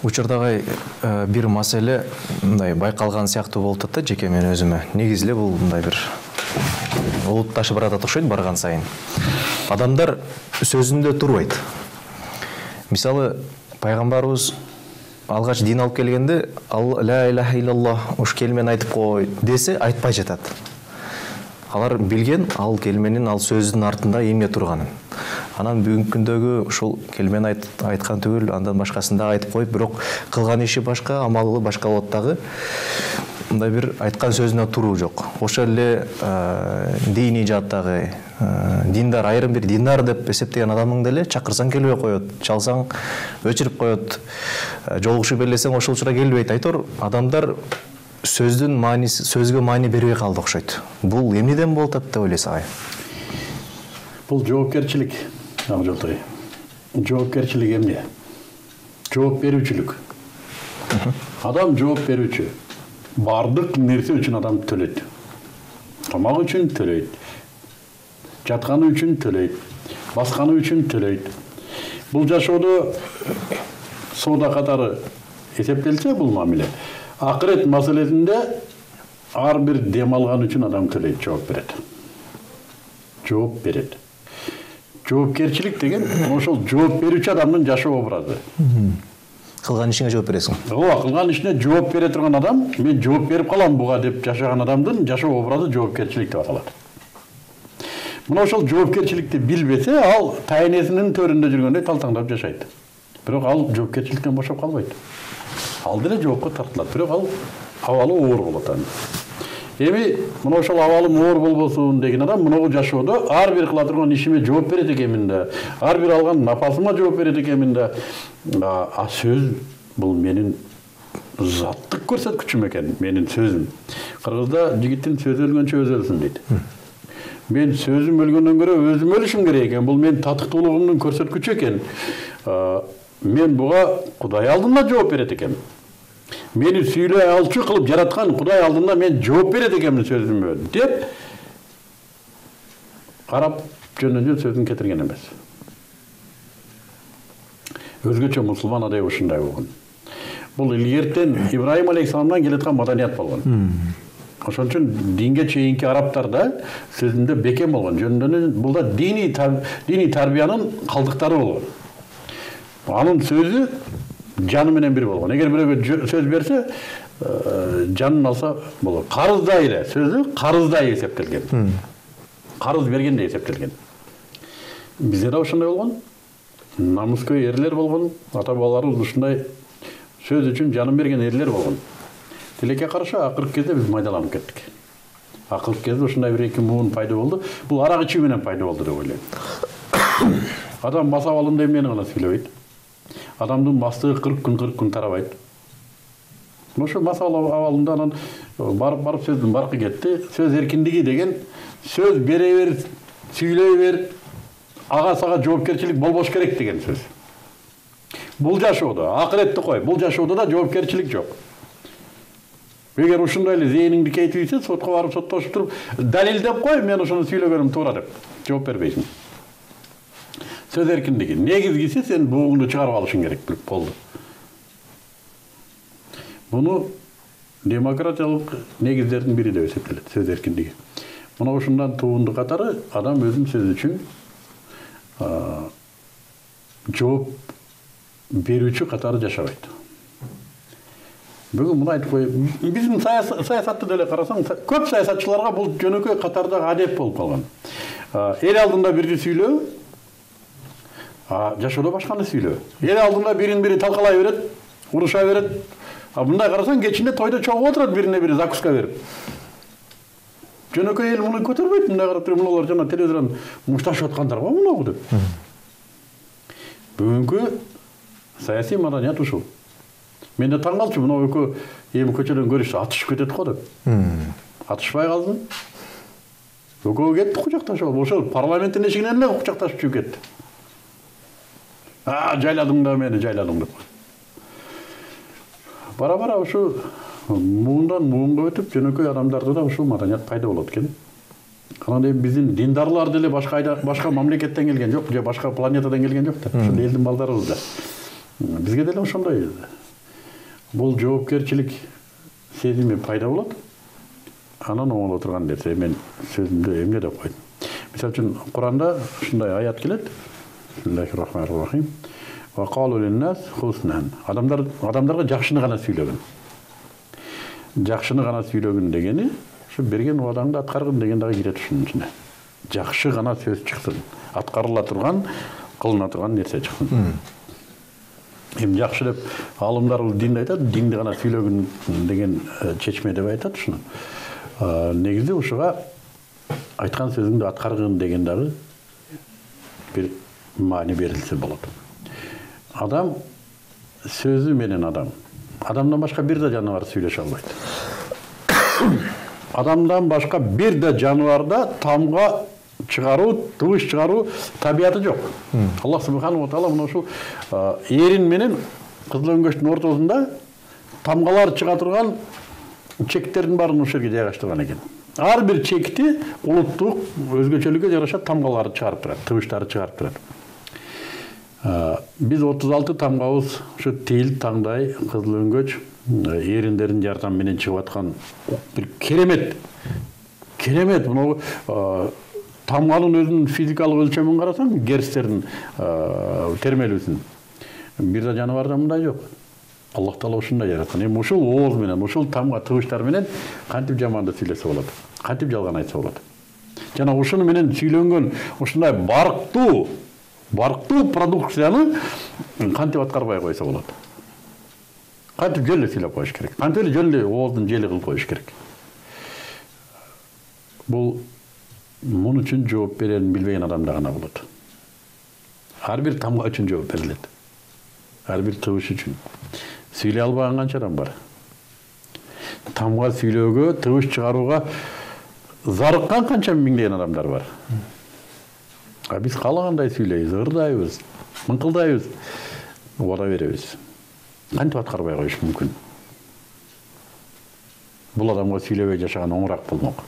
Учурдагы бир маселе мындай байкалган сыяктуу болуп атат да жеке мен өзүмө. Негизи эле бул мындай бир улутташып баратат окшойт барган сайын. Адамдар сөзүндө турбайт. Мисалы, пайгамбарыбыз алгач дин алып келгенде, ла илаха иллаллах уш келмени айтып кой десе, айтпай жатат. Алар билген ал келменин, ал сөздүн артында эмне турганын. Анан бүгүнкү күндөгү ушул келмени айткан түгүл, андан башкасын да айтып коюп, бирок кылган иши башка, амалы башка болот дагы. Мындай бир айткан сөзүнө туруу жок. Ошол эле диний жааттагы диндар, айрым бир диндар деп эсептеген адамың деле чакырсаң келбей коет, чалсаң өчүрүп коет, жолугушуп элесең ошол учурда келбейт. Айтор адамдар сөздүн мааниси, сөзгө маани бербей калды окшойт. Бул эмнеден болуп атат деп ойлойсуз агай? Бул жоопкерчилик, Жолтой. Жоопкерчилик эмне? Жооп берүүчүлүк. Адам жооп берүүчү. Бардык нерсе үчүн адам төлөйт. Тамак үчүн төлөйт. Жатканы үчүн төлөйт. Басканы үчүн төлөйт. Бул жашоодо соода катары эсептелсе бул мамиле. Акырет маселесинде ар бир дем алган үчүн адам төлөйт, жооп берет. Жооп берет. Жоопкерчилик деген ошол жооп берүүчү адамдын жашоо образы. Кылган ишиңе жооп бересиң. Ооба, кылган ишине жооп бере турган адам, мен жооп берип калам буга деп жашаган адамдын жашоо образы жоопкерчилик деп аталат. Мына ошол жоопкерчиликти билбесе, ал тайнесинин төрүндө жүргөндөй талтаңдап жашайт. Бирок ал жоопкерчиликтен бошоп калбайт. Ал деле жоопко тартылат, бирок ал абалы оор болот анын. Эми мына ошол абалым оор болбосун деген адам мына жашоодо ар бир кыла турган ишиме жооп берет экенмин да, ар бир алган напасыма жооп берет экенмин да. А сөз бул менин заттык көрсөткүчүм экен, менин сөзүм. Кыргызда жигиттин сөзү өлгөнчө өзү өлсүн дейт. Мен сөзүм өлгөндөн көрө өзүм өлүшүм керек экен. Бул менин татыктуулугумдун көрсөткүчү экен. Мен буга Кудай алдында жооп берет экенмин. Мени сүйлөй алчу кылып жараткан Кудай алдында мен жооп берет экенмин сөзүмө деп карап жөндөн сөзүн кетирген эмес. Өзгөчө мусулман адайы ушундай болгон. Бул илгертен Ибраим алейхисаламдан келаткан маданият болгон. Ошон үчүн динге чейинки арабтар да сөзүндө бекем болгон. Жөндөн бул да диний тарбиянын калдыктары болгон. Анын сөзү жаны менен бир болгон. Эгер бирөөгө сөз берсе, жанын алса болот. Карыздай эле, сөзү карыздай эсептелген. Карыз бергендей эсептелген. Бизде да ошондой болгон. Намыскөй эрлер болгон. Ата бабаларыбыз ушундай сөз үчүн жанын берген эрлер болгон. Тилекке каршы акыркы кезде биз майдаланып кеттик. Акыркы кезде ушундай бир эки муун пайда болду. Бул арак ичүү менен пайда болду деп ойлойм. Адам мас абалында эмнени гана сүйлөбөйт. Адамдын мастыгы 40 күн тарабайт. Ошо мас абалында анан барып сөздүн баркы кетти. Сөз эркиндиги деген сөз бере бер, сүйлөй бер, ага сага жоопкерчилик болбош керек деген сөз. Бул жашоодо, акыретти кой, бул жашоодо да жоопкерчилик жок. Эгер ушундай эле зээниңди кейтибийсе, сотко барып соттошуп туруп, далилдеп кой, мен ошону сүйлөгөнүм туура деп жооп бербейсиң. Сөз эркиндиги. Негизгиси сен бугуңду чыгарып алышың керек болду. Буну демократиялык негиздердин бири деп эсептелет, сөз эркиндиги. Мына ушундан туунду катары адам өзүнүн сөзү үчүн жооп берүүчү катары жашабайт. Бүгүн муну айтып коеюн. Биздин саясатты деле карасаң, көп саясатчыларга бул жөнөкөй катардагы адеп болуп калган. Эл алдында бирди сүйлөө, жашоодо башканы сүйлөө. Эл алдында бирин-бири талкалай берет, уруша берет. Мындай карасаң, кечинде тойдо чогуп отурат бирине-бири закуска берип. Жөнөкөй эл муну көтөрбөйт, мындай карап туруп, мунулар жана телевизордон мушташып аткандар го мунугу деп. Бүгүнкү саясий маданият ушул. Мен да таң калчу, мына экөө эми көчөдөн көрүшсө атышып кетет го деп. Атышпай калдым. Экөө кетти кучакташып, ошол парламенттин эшигинен эле кучакташып чыгып кетти. Жайладың да мени, жайладың деп. Бара-бара ушу муундан муунга өтүп, жөнөкөй адамдарда да ушул маданият пайда болот экен. Анан эми биздин диндарлар деле башка мамлекеттен келген жок, же башка планетадан келген жок да. Ушул элдин балдарыбыз да. Бизге деле ошондой бул жоопкерчилик сезими пайда болот. Анан оңоло турган нерсе мен сөзүмдө эмне деп койдум. Мисалы үчүн Куранда ушундай аят келет. Бисмиллахир-рахманир-рахим. Ва қалу лин-нас хусnan. Адамдарга жакшыны гана сүйлөгүн. Жакшыны гана сүйлөгүн дегени ушу берген убадаңды аткаргын деген дагы кирет ушунун ичине. Жакшы гана сөз чыксын. Аткарыла турган, кылына турган нерсе чыксын. Эми жакшы деп алымдар динде айтат, динди гана сүйлөгүн деген чечме деп айтат ушуну. Негизи ушуга айткан сөзүңдү аткаргын деген дагы бир маани берилсе болот. Адам сөзү менен адам. Адамдан башка бир да жаныбар сүйлөшө албайт. Адамдан башка бир да жаныбарда тамга чыгаруу, тыбыш чыгаруу табияты жок. Аллах субханаху ва таала мына ушул эрин менен кызыл өңгөчтүн ортосунда тамгалар чыга турган чектердин баарын ушул жерге жайгаштырган экен. Ар бир чекти улуттук өзгөчөлүккө жараша тамгаларды чыгарып турат, тыбыштарды чыгарып турат. Биз 36 тамгабыз ушу тил, таңдай, кызыл өңгөч, эриндердин жардамы менен чыгып аткан бир керемет мына тамганын өзүнүн физикалык өлчөмүн карасаң, герцтердин термелүүсүн. Бир да жаныбарда мындай жок. Аллах Таала ушундай жараткан. Эми ушул ооз менен, ушул тамга тыбыштар менен кантип жаманды сүйлөсө болот? Кантип жалган айтса болот? Жана ушуну менен сүйлөнгөн ушундай барктуу продукцияны кантип аткарбай койсо болот? Кантип жөн эле сүйлөп коюш керек? Кантип эле жөн эле ооздун жели кылып коюш керек? Бул мун үчүн жооп берерин билбеген адамда гана болот. Ар бир тамга үчүн жооп берилет. Ар бир тыбыш үчүн. Сүйлөй албаган канча адам бар. Тамга сүйлөөгө, тыбыш чыгарууга зарыккан канча миңдеген адамдар бар. Биз каалагандай сүйлөйбүз, ырдайбыз, мыңкылдайбыз, убада беребиз. Кантип аткарбай коюш мүмкүн? Бул адамга сүйлөбөй жашаган оңураак болмок.